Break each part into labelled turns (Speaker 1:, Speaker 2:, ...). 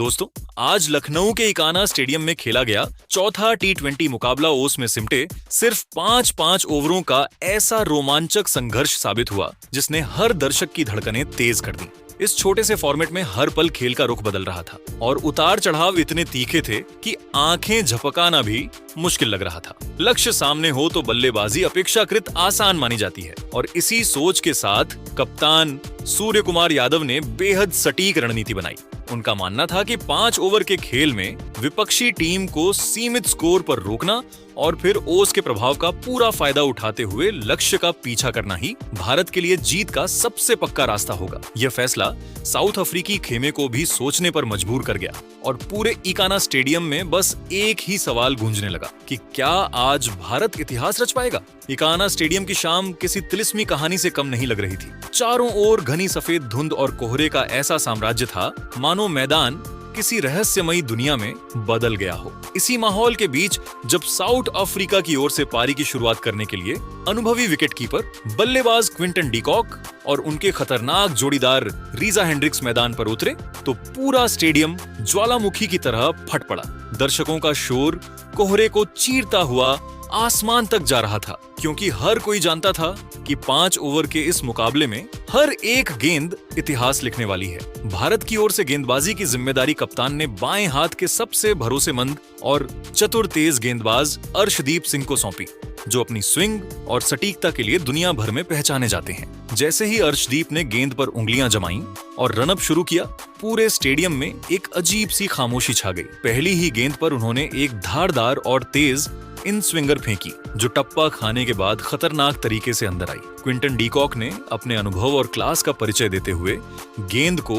Speaker 1: दोस्तों, आज लखनऊ के इकाना स्टेडियम में खेला गया चौथा टी20 मुकाबला ओस में सिमटे सिर्फ 5-5 ओवरों का ऐसा रोमांचक संघर्ष साबित हुआ जिसने हर दर्शक की धड़कनें तेज कर दी। इस छोटे से फॉर्मेट में हर पल खेल का रुख बदल रहा था और उतार चढ़ाव इतने तीखे थे कि आंखें झपकाना भी मुश्किल लग रहा था। लक्ष्य सामने हो तो बल्लेबाजी अपेक्षाकृत आसान मानी जाती है और इसी सोच के साथ कप्तान सूर्य कुमार यादव ने बेहद सटीक रणनीति बनाई। उनका मानना था कि 5 ओवर के खेल में विपक्षी टीम को सीमित स्कोर पर रोकना और फिर ओस के प्रभाव का पूरा फायदा उठाते हुए लक्ष्य का पीछा करना ही भारत के लिए जीत का सबसे पक्का रास्ता होगा। यह फैसला साउथ अफ्रीकी खेमे को भी सोचने पर मजबूर कर गया और पूरे इकाना स्टेडियम में बस एक ही सवाल गूंजने लगा कि क्या आज भारत इतिहास रच पाएगा। इकाना स्टेडियम की शाम किसी तिलिस्मी कहानी से कम नहीं लग रही थी। चारों ओर घनी सफेद धुंध और कोहरे का ऐसा साम्राज्य था मानो मैदान किसी रहस्यमयी दुनिया में बदल गया हो। इसी माहौल के बीच जब साउथ अफ्रीका की ओर से पारी की शुरुआत करने के लिए अनुभवी विकेटकीपर बल्लेबाज क्विंटन डीकॉक और उनके खतरनाक जोड़ीदार रीजा हेंड्रिक्स मैदान पर उतरे तो पूरा स्टेडियम ज्वालामुखी की तरह फट पड़ा। दर्शकों का शोर कोहरे को चीरता हुआ आसमान तक जा रहा था, क्योंकि हर कोई जानता था कि 5 ओवर के इस मुकाबले में हर एक गेंद इतिहास लिखने वाली है। भारत की ओर से गेंदबाजी की जिम्मेदारी कप्तान ने बाएं हाथ के सबसे भरोसेमंद और चतुर तेज गेंदबाज अर्शदीप सिंह को सौंपी, जो अपनी स्विंग और सटीकता के लिए दुनिया भर में पहचाने जाते हैं। जैसे ही अर्शदीप ने गेंद पर उंगलियां जमाईं और रनअप शुरू किया, पूरे स्टेडियम में एक अजीब सी खामोशी छा गई। पहली ही गेंद पर उन्होंने एक धारदार और तेज इन स्विंगर फेंकी जो टप्पा खाने के बाद खतरनाक तरीके से अंदर आई। क्विंटन डीकॉक ने अपने अनुभव और क्लास का परिचय देते हुए गेंद को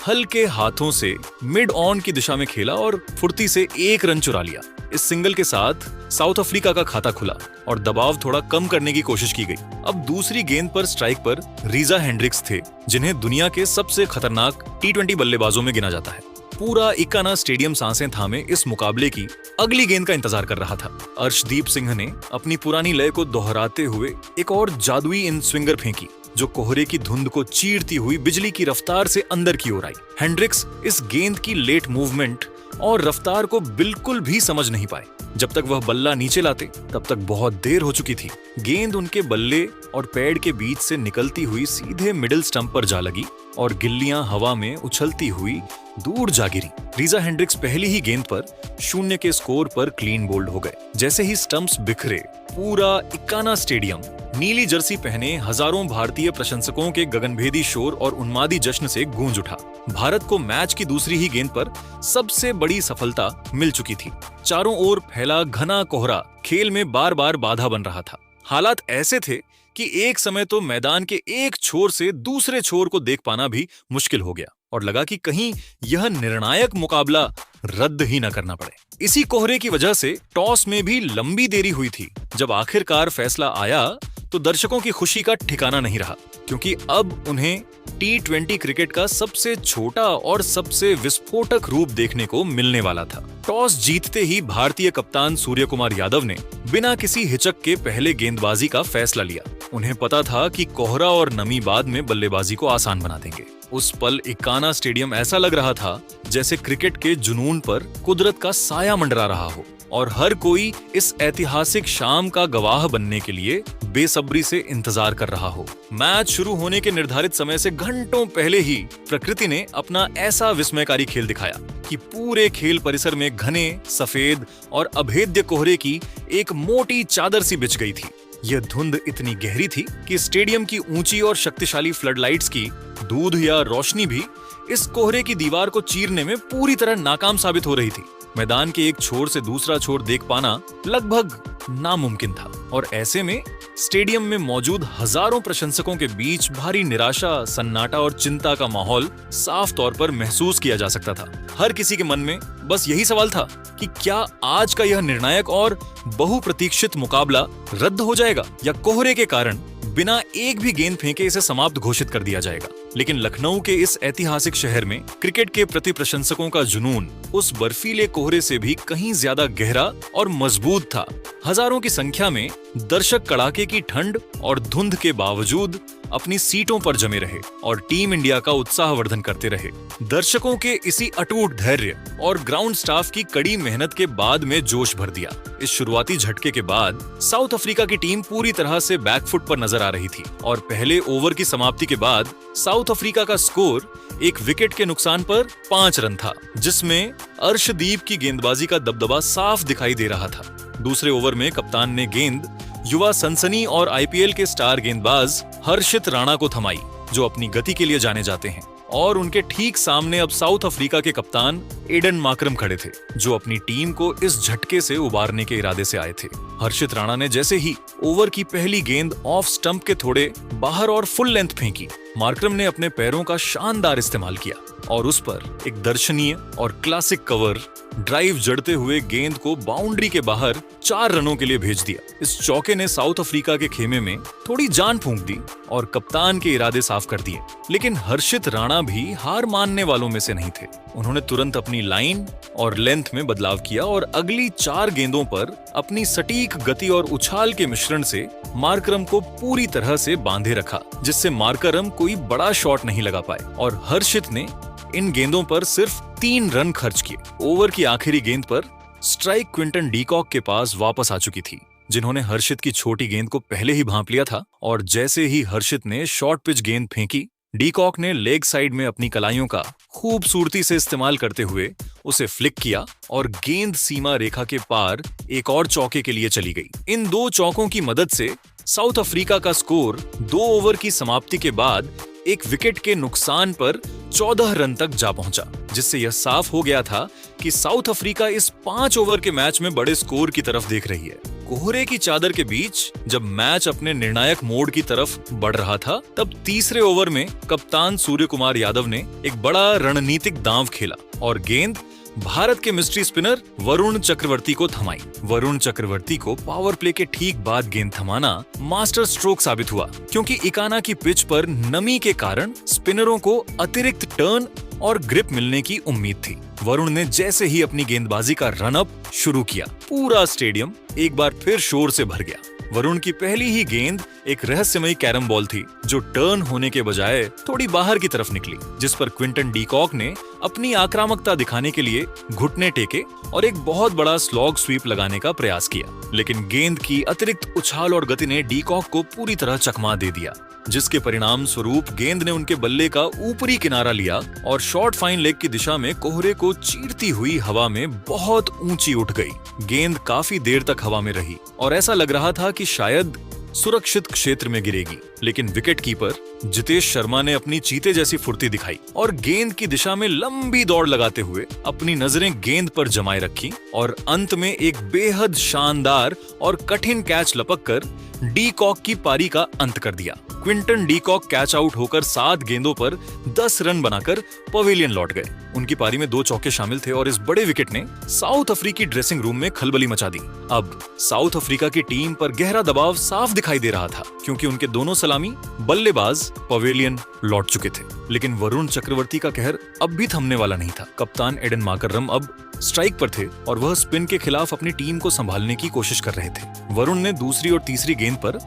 Speaker 1: हल्के हाथों से मिड ऑन की दिशा में खेला और फुर्ती से 1 रन चुरा लिया। इस सिंगल के साथ साउथ अफ्रीका का खाता खुला और दबाव थोड़ा कम करने की कोशिश की गई। अब दूसरी गेंद पर स्ट्राइक पर रीजा हेंड्रिक्स थे, जिन्हें दुनिया के सबसे खतरनाक टी20 बल्लेबाजों में गिना जाता है। पूरा इकाना स्टेडियम सांसें थामे इस मुकाबले की अगली गेंद का इंतजार कर रहा था। अर्शदीप सिंह ने अपनी पुरानी लय को दोहराते हुए एक और जादुई इन स्विंगर फेंकी जो कोहरे की धुंध को चीरती हुई बिजली की रफ्तार से अंदर की ओर आई। हेंड्रिक्स इस गेंद की लेट मूवमेंट और रफ्तार को बिल्कुल भी समझ नहीं पाए। जब तक वह बल्ला नीचे लाते तब तक बहुत देर हो चुकी थी। गेंद उनके बल्ले और पैड के बीच से निकलती हुई सीधे मिडिल स्टंप पर जा लगी और गिल्लियां हवा में उछलती हुई दूर जा गिरी। रीजा हेंड्रिक्स पहली ही गेंद पर 0 के स्कोर पर क्लीन बोल्ड हो गए। जैसे ही स्टंप्स बिखरे, पूरा इकाना स्टेडियम नीली जर्सी पहने हजारों भारतीय प्रशंसकों के गगनभेदी शोर और उन्मादी जश्न से गूंज उठा। भारत को मैच की दूसरी ही गेंद पर सबसे बड़ी सफलता मिल चुकी थी। चारों ओर फैला घना कोहरा खेल में बार बार बाधा बन रहा था। हालात ऐसे थे कि एक समय तो मैदान के एक छोर से दूसरे छोर को देख पाना भी मुश्किल हो गया और लगा कि कहीं यह निर्णायक मुकाबला रद्द ही न करना पड़े। इसी कोहरे की वजह से टॉस में भी लंबी देरी हुई थी। जब आखिरकार फैसला आया तो दर्शकों की खुशी का ठिकाना नहीं रहा, क्योंकि अब उन्हें टी20 क्रिकेट का सबसे छोटा और सबसे विस्फोटक रूप देखने को मिलने वाला था। टॉस जीतते ही भारतीय कप्तान सूर्य कुमार यादव ने बिना किसी हिचक के पहले गेंदबाजी का फैसला लिया। उन्हें पता था कि कोहरा और नमी बाद में बल्लेबाजी को आसान बना देंगे। उस पल इकाना स्टेडियम ऐसा लग रहा था जैसे क्रिकेट के जुनून पर कुदरत का साया मंडरा रहा हो और हर कोई इस ऐतिहासिक शाम का गवाह बनने के लिए बेसब्री से इंतजार कर रहा हो। मैच शुरू होने के निर्धारित समय से घंटों पहले ही प्रकृति ने अपना ऐसा विस्मयकारी खेल दिखाया कि पूरे खेल परिसर में घने सफेद और अभेद्य कोहरे की एक मोटी चादर सी बिछ गई थी। यह धुंध इतनी गहरी थी कि स्टेडियम की ऊंची और शक्तिशाली फ्लडलाइट्स की दूध या रोशनी भी इस कोहरे की दीवार को चीरने में पूरी तरह नाकाम साबित हो रही थी। मैदान के एक छोर से दूसरा छोर देख पाना लगभग नामुमकिन था और ऐसे में स्टेडियम में मौजूद हजारों प्रशंसकों के बीच भारी निराशा, सन्नाटा और चिंता का माहौल साफ तौर पर महसूस किया जा सकता था। हर किसी के मन में बस यही सवाल था कि क्या आज का यह निर्णायक और बहुप्रतीक्षित मुकाबला रद्द हो जाएगा या कोहरे के कारण बिना एक भी गेंद फेंके इसे समाप्त घोषित कर दिया जाएगा। लेकिन लखनऊ के इस ऐतिहासिक शहर में क्रिकेट के प्रति प्रशंसकों का जुनून उस बर्फीले कोहरे से भी कहीं ज्यादा गहरा और मजबूत था। हजारों की संख्या में दर्शक कड़ाके की ठंड और धुंध के बावजूद अपनी सीटों पर जमे रहे और टीम इंडिया का उत्साहवर्धन करते रहे। दर्शकों के इसी अटूट धैर्य और ग्राउंड स्टाफ की कड़ी मेहनत के बाद में जोश भर दिया। इस शुरुआती झटके के बाद साउथ अफ्रीका की टीम पूरी तरह से बैकफुट पर नजर आ रही थी और पहले ओवर की समाप्ति के बाद साउथ अफ्रीका का स्कोर एक विकेट के नुकसान पर 5 रन था, जिसमें अर्शदीप की गेंदबाजी का दबदबा साफ दिखाई दे रहा था। दूसरे ओवर में कप्तान ने गेंद युवा सनसनी और आईपीएल के स्टार गेंदबाज हर्षित राणा को थमाई, जो अपनी गति के लिए जाने जाते हैं, और उनके ठीक सामने अब साउथ अफ्रीका के कप्तान एडन माकरम खड़े थे, जो अपनी टीम को इस झटके से उबारने के इरादे से आए थे। हर्षित राणा ने जैसे ही ओवर की पहली गेंद ऑफ स्टंप के थोड़े बाहर और फुल लेंथ फेंकी, माकरम ने अपने पैरों का शानदार इस्तेमाल किया और उस पर एक दर्शनीय और क्लासिक कवर ड्राइव जड़ते हुए गेंद को बाउंड्री के बाहर 4 रनों के लिए भेज दिया। इस चौके ने साउथ अफ्रीका के खेमे में थोड़ी जान फूंक दी और कप्तान के इरादे साफ कर दिए। लेकिन हर्षित राणा भी हार मानने वालों में से नहीं थे। उन्होंने तुरंत अपनी लाइन और लेंथ में बदलाव किया और अगली 4 गेंदों पर अपनी सटीक गति और उछाल के मिश्रण से माकरम को पूरी तरह से बांधे रखा, जिससे माकरम कोई बड़ा शॉट नहीं लगा पाए और हर्षित ने इन गेंदों पर सिर्फ 3 रन खर्च किए। ओवर की आखिरी गेंद पर स्ट्राइक क्विंटन डीकॉक के पास वापस आ चुकी थी, जिन्होंने हर्षित की छोटी गेंद को पहले ही भांप लिया था और जैसे ही हर्षित ने शॉर्ट पिच गेंद फेंकी, डीकॉक ने लेग साइड में अपनी कलाइयों का खूबसूरती से इस्तेमाल करते हुए उसे फ्लिक किया और गेंद सीमा रेखा के पार एक और चौके के लिए चली गई। इन 2 चौकों की मदद से साउथ अफ्रीका का स्कोर 2 ओवर की समाप्ति के बाद एक विकेट के नुकसान पर 14 रन तक जा पहुंचा, जिससे यह साफ हो गया था कि साउथ अफ्रीका इस 5 ओवर के मैच में बड़े स्कोर की तरफ देख रही है। कोहरे की चादर के बीच जब मैच अपने निर्णायक मोड़ की तरफ बढ़ रहा था, तब तीसरे ओवर में कप्तान सूर्य कुमार यादव ने एक बड़ा रणनीतिक दांव खेला और गेंद भारत के मिस्ट्री स्पिनर वरुण चक्रवर्ती को थमाई। वरुण चक्रवर्ती को पावर प्ले के ठीक बाद गेंद थमाना मास्टर स्ट्रोक साबित हुआ, क्योंकि इकाना की पिच पर नमी के कारण स्पिनरों को अतिरिक्त टर्न और ग्रिप मिलने की उम्मीद थी। वरुण ने जैसे ही अपनी गेंदबाजी का रन अप शुरू किया, पूरा स्टेडियम एक बार फिर शोर से भर गया। वरुण की पहली ही गेंद एक रहस्यमयी कैरम बॉल थी, जो टर्न होने के बजाय थोड़ी बाहर की तरफ निकली, जिस पर क्विंटन डीकॉक ने अपनी आक्रामकता दिखाने के लिए घुटने टेके और एक बहुत बड़ा स्लॉग स्वीप लगाने का प्रयास किया। लेकिन गेंद की अतिरिक्त उछाल और गति ने डीकॉक को पूरी तरह चकमा दे दिया, जिसके परिणाम स्वरूप गेंद ने उनके बल्ले का ऊपरी किनारा लिया और शॉर्ट फाइन लेग की दिशा में कोहरे को चीरती हुई हवा में बहुत ऊंची उठ गई। गेंद काफी देर तक हवा में रही और ऐसा लग रहा था कि शायद सुरक्षित क्षेत्र में गिरेगी, लेकिन विकेट कीपर जितेश शर्मा ने अपनी चीते जैसी फुर्ती दिखाई और गेंद की दिशा में लंबी दौड़ लगाते हुए अपनी नजरें गेंद पर जमाए रखी और अंत में एक बेहद शानदार और कठिन कैच लपककर डीकॉक की पारी का अंत कर दिया। क्विंटन डीकॉक कैच आउट होकर 7 गेंदों पर 10 रन बनाकर पवेलियन लौट गए। उनकी पारी में 2 चौके शामिल थे और इस बड़े विकेट ने साउथ अफ्रीकी ड्रेसिंग रूम में खलबली मचा दी। अब साउथ अफ्रीका की टीम पर गहरा दबाव साफ दिखाई दे रहा था, क्योंकि उनके दोनों सलामी बल्लेबाज पवेलियन लौट चुके थे। लेकिन वरुण चक्रवर्ती का कहर अब भी थमने वाला नहीं था। कप्तान एडन माकरम अब स्ट्राइक पर थे और वह स्पिन के खिलाफ अपनी टीम को संभालने की कोशिश कर रहे थे। वरुण ने दूसरी और तीसरी गेंद पर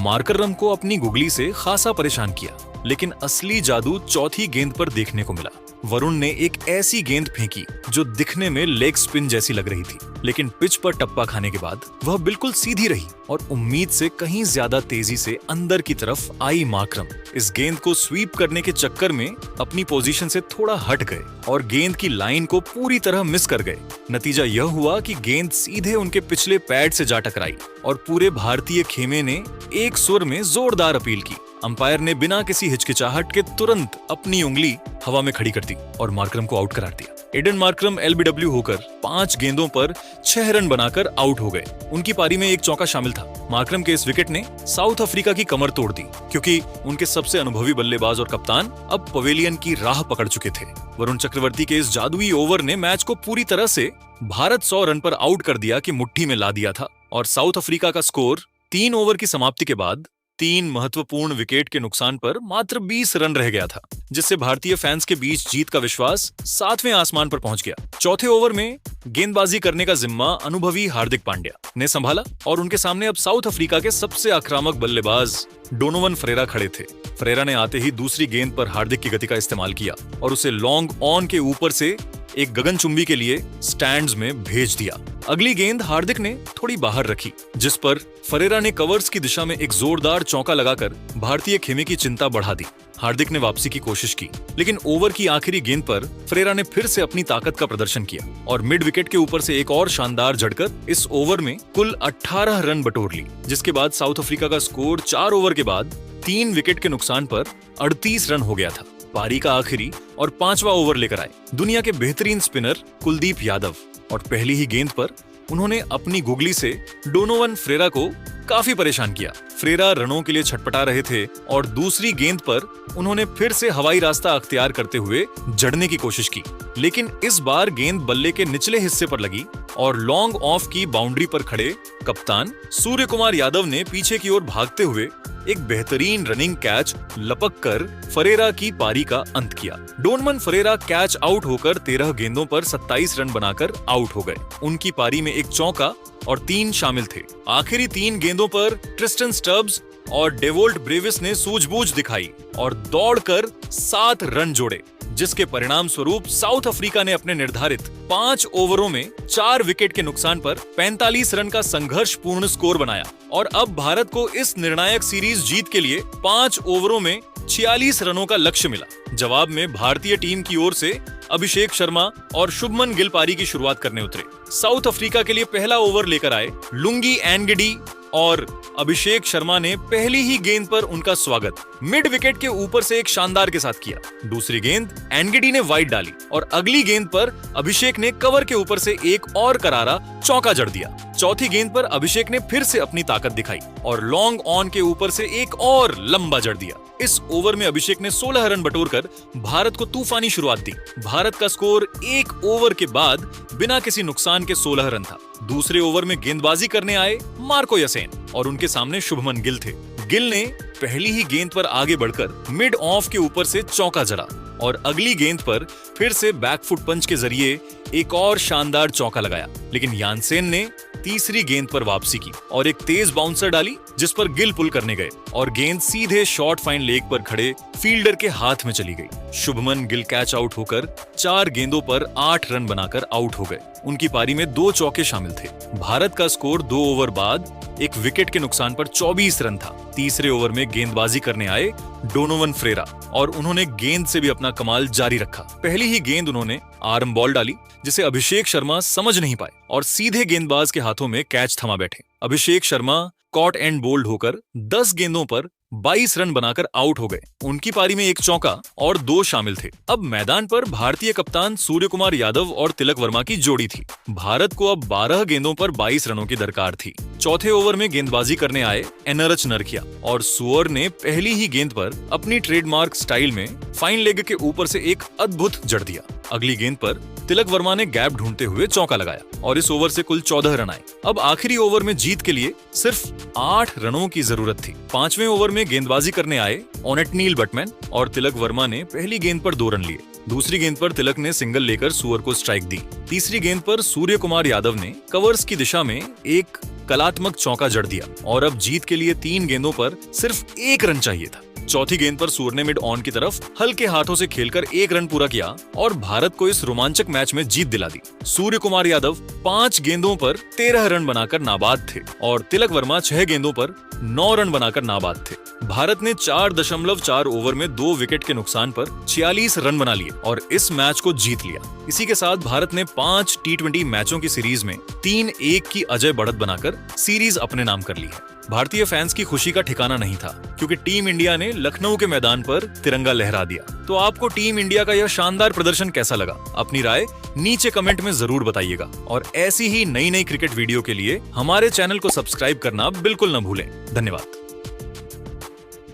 Speaker 1: माकरम को अपनी गुगली से खासा परेशान किया, लेकिन असली जादू चौथी गेंद पर देखने को मिला। वरुण ने एक ऐसी गेंद फेंकी जो दिखने में लेग स्पिन जैसी लग रही थी, लेकिन पिच पर टप्पा खाने के बाद वह बिल्कुल सीधी रही और उम्मीद से कहीं ज्यादा तेजी से अंदर की तरफ आई। माकरम इस गेंद को स्वीप करने के चक्कर में अपनी पोजीशन से थोड़ा हट गए और गेंद की लाइन को पूरी तरह मिस कर गए। नतीजा यह हुआ कि गेंद सीधे उनके पिछले पैड से जा टकराई और पूरे भारतीय खेमे ने एक सुर में जोरदार अपील की। अंपायर ने बिना किसी हिचकिचाहट के तुरंत अपनी उंगली हवा में खड़ी कर दी और माकरम को आउट करार दिया। एडन माकरम एलबीडब्ल्यू होकर 5 गेंदों पर 6 रन बनाकर आउट हो गए। उनकी पारी में एक चौका शामिल था। माकरम के इस विकेट ने साउथ अफ्रीका की कमर तोड़ दी, क्योंकि उनके सबसे अनुभवी बल्लेबाज और कप्तान अब पवेलियन की राह पकड़ चुके थे। वरुण चक्रवर्ती के इस जादुई ओवर ने मैच को पूरी तरह से भारत 100 रन पर आउट कर दिया कि मुट्ठी में ला दिया था और साउथ अफ्रीका का स्कोर 3 ओवर की समाप्ति के बाद 3 महत्वपूर्ण विकेट के नुकसान पर मात्र 20 रन रह गया था, जिससे भारतीय फैंस के बीच जीत का विश्वास 7वें आसमान पर पहुंच गया। चौथे ओवर में गेंदबाजी करने का जिम्मा अनुभवी हार्दिक पांड्या ने संभाला और उनके सामने अब साउथ अफ्रीका के सबसे आक्रामक बल्लेबाज डोनोवन फरेरा खड़े थे। फरेरा ने आते ही दूसरी गेंद पर हार्दिक की गति का इस्तेमाल किया और उसे लॉन्ग ऑन के ऊपर से एक गगनचुंबी के लिए स्टैंड्स में भेज दिया। अगली गेंद हार्दिक ने थोड़ी बाहर रखी, जिस पर फरेरा ने कवर्स की दिशा में एक जोरदार चौका लगाकर भारतीय खेमे की चिंता बढ़ा दी। हार्दिक ने वापसी की कोशिश की, लेकिन ओवर की आखिरी गेंद पर फरेरा ने फिर से अपनी ताकत का प्रदर्शन किया और मिड विकेट के ऊपर से एक और शानदार झटकर इस ओवर में कुल 18 रन बटोर ली, जिसके बाद साउथ अफ्रीका का स्कोर 4 ओवर के बाद 3 विकेट के नुकसान पर 38 रन हो गया था। पारी का आखिरी और 5वां ओवर लेकर आए दुनिया के बेहतरीन स्पिनर कुलदीप यादव और पहली ही गेंद पर उन्होंने अपनी गुगली से डोनोवन फरेरा को काफी परेशान किया। फरेरा रनों के लिए छटपटा रहे थे और दूसरी गेंद पर उन्होंने फिर से हवाई रास्ता अख्तियार करते हुए जड़ने की कोशिश की, लेकिन इस बार गेंद बल्ले के निचले हिस्से पर लगी और लॉन्ग ऑफ की बाउंड्री पर खड़े कप्तान सूर्य कुमार यादव ने पीछे की ओर भागते हुए एक बेहतरीन रनिंग कैच लपक कर फरेरा की पारी का अंत किया। डोनोवन फरेरा कैच आउट होकर 13 गेंदों पर 27 रन बनाकर आउट हो गए। उनकी पारी में एक चौका और 3 शामिल थे। आखिरी 3 गेंदों पर ट्रिस्टन स्टब्स और डेवोल्ट ब्रेविस ने सूझबूझ दिखाई और दौड़कर 7 रन जोड़े, जिसके परिणाम स्वरूप साउथ अफ्रीका ने अपने निर्धारित 5 ओवरों में 4 विकेट के नुकसान पर 45 रन का संघर्षपूर्ण स्कोर बनाया और अब भारत को इस निर्णायक सीरीज जीत के लिए 5 ओवरों में 46 रनों का लक्ष्य मिला। जवाब में भारतीय टीम की ओर से अभिषेक शर्मा और शुभमन गिल पारी की शुरुआत करने उतरे। साउथ अफ्रीका के लिए पहला ओवर लेकर आए लुंगी एनगिडी और अभिषेक शर्मा ने पहली ही गेंद पर उनका स्वागत मिड विकेट के ऊपर से एक शानदार के साथ किया। दूसरी गेंद एनगिडी ने वाइड डाली और अगली गेंद पर अभिषेक ने कवर के ऊपर से एक और करारा चौका जड़ दिया। चौथी गेंद पर अभिषेक ने फिर से अपनी ताकत दिखाई और लॉन्ग ऑन के ऊपर से एक और लंबा जड़ दिया। इस ओवर में अभिषेक ने 16 रन बटोरकर भारत को तूफानी शुरुआत दी। भारत का स्कोर 1 ओवर के बाद बिना किसी नुकसान के 16 रन था। दूसरे ओवर में गेंदबाजी करने आए मार्को यासेन और उनके सामने शुभमन गिल थे। गिल ने पहली ही गेंद पर आगे बढ़कर मिड ऑफ के ऊपर से चौका जड़ा और अगली गेंद पर फिर से बैकफुट पंच के जरिए एक और शानदार चौका लगाया, लेकिन यानसेन ने तीसरी गेंद पर वापसी की और एक तेज बाउंसर डाली, जिस पर गिल पुल करने गए और गेंद सीधे शॉर्ट फाइन लेग पर खड़े फील्डर के हाथ में चली गई। शुभमन गिल कैच आउट होकर 4 गेंदों पर 8 रन बनाकर आउट हो गए। उनकी पारी में 2 चौके शामिल थे। भारत का स्कोर 2 ओवर बाद एक विकेट के नुकसान पर 24 रन था। तीसरे ओवर में गेंदबाजी करने आए डोनोवन फरेरा और उन्होंने गेंद से भी अपना कमाल जारी रखा। पहली ही गेंद उन्होंने आर्म बॉल डाली, जिसे अभिषेक शर्मा समझ नहीं पाए और सीधे गेंदबाज के हाथों में कैच थमा बैठे। Abhishek Sharma caught and bold होकर 10 गेंदों पर 22 रन बनाकर आउट हो गए। उनकी पारी में एक चौका और 2 शामिल थे। अब मैदान पर भारतीय कप्तान सूर्य कुमार यादव और तिलक वर्मा की जोड़ी थी। भारत को अब 12 गेंदों पर 22 रनों की दरकार थी। चौथे ओवर में गेंदबाजी करने आए एनरच नरखिया और सुअर ने पहली ही गेंद पर अपनी ट्रेडमार्क स्टाइल में फाइन लेग के ऊपर से एक अद्भुत जड़ दिया। अगली गेंद पर तिलक वर्मा ने गैप ढूंढते हुए चौका लगाया और इस ओवर से कुल 14 रन आए। अब आखिरी ओवर में जीत के लिए सिर्फ 8 रनों की जरूरत थी। 5वें ओवर में गेंदबाजी करने आए ओनेटनील बटमैन और तिलक वर्मा ने पहली गेंद पर 2 रन लिए। दूसरी गेंद पर तिलक ने सिंगल लेकर सुअर को स्ट्राइक दी। तीसरी गेंद पर सूर्य कुमार यादव ने कवर्स की दिशा में एक कलात्मक चौका जड़ दिया और अब जीत के लिए 3 गेंदों पर सिर्फ 1 रन चाहिए था। चौथी गेंद पर सूर्य ने मिड ऑन की तरफ हल्के हाथों से खेलकर 1 रन पूरा किया और भारत को इस रोमांचक मैच में जीत दिला दी। सूर्य कुमार यादव 5 गेंदों पर 13 रन बनाकर नाबाद थे और तिलक वर्मा 6 गेंदों पर 9 रन बनाकर नाबाद थे। भारत ने 4.4 ओवर में 2 विकेट के नुकसान पर 46 रन बना लिए और इस मैच को जीत लिया। इसी के साथ भारत ने 5 T20 मैचों की सीरीज में 3-1 की अजय बढ़त बनाकर सीरीज अपने नाम कर ली है। भारतीय फैंस की खुशी का ठिकाना नहीं था, क्योंकि टीम इंडिया ने लखनऊ के मैदान पर तिरंगा लहरा दिया। तो आपको टीम इंडिया का यह शानदार प्रदर्शन कैसा लगा? अपनी राय नीचे कमेंट में जरूर बताइएगा और ऐसी ही नई क्रिकेट वीडियो के लिए हमारे चैनल को सब्सक्राइब करना बिल्कुल न भूलें। धन्यवाद।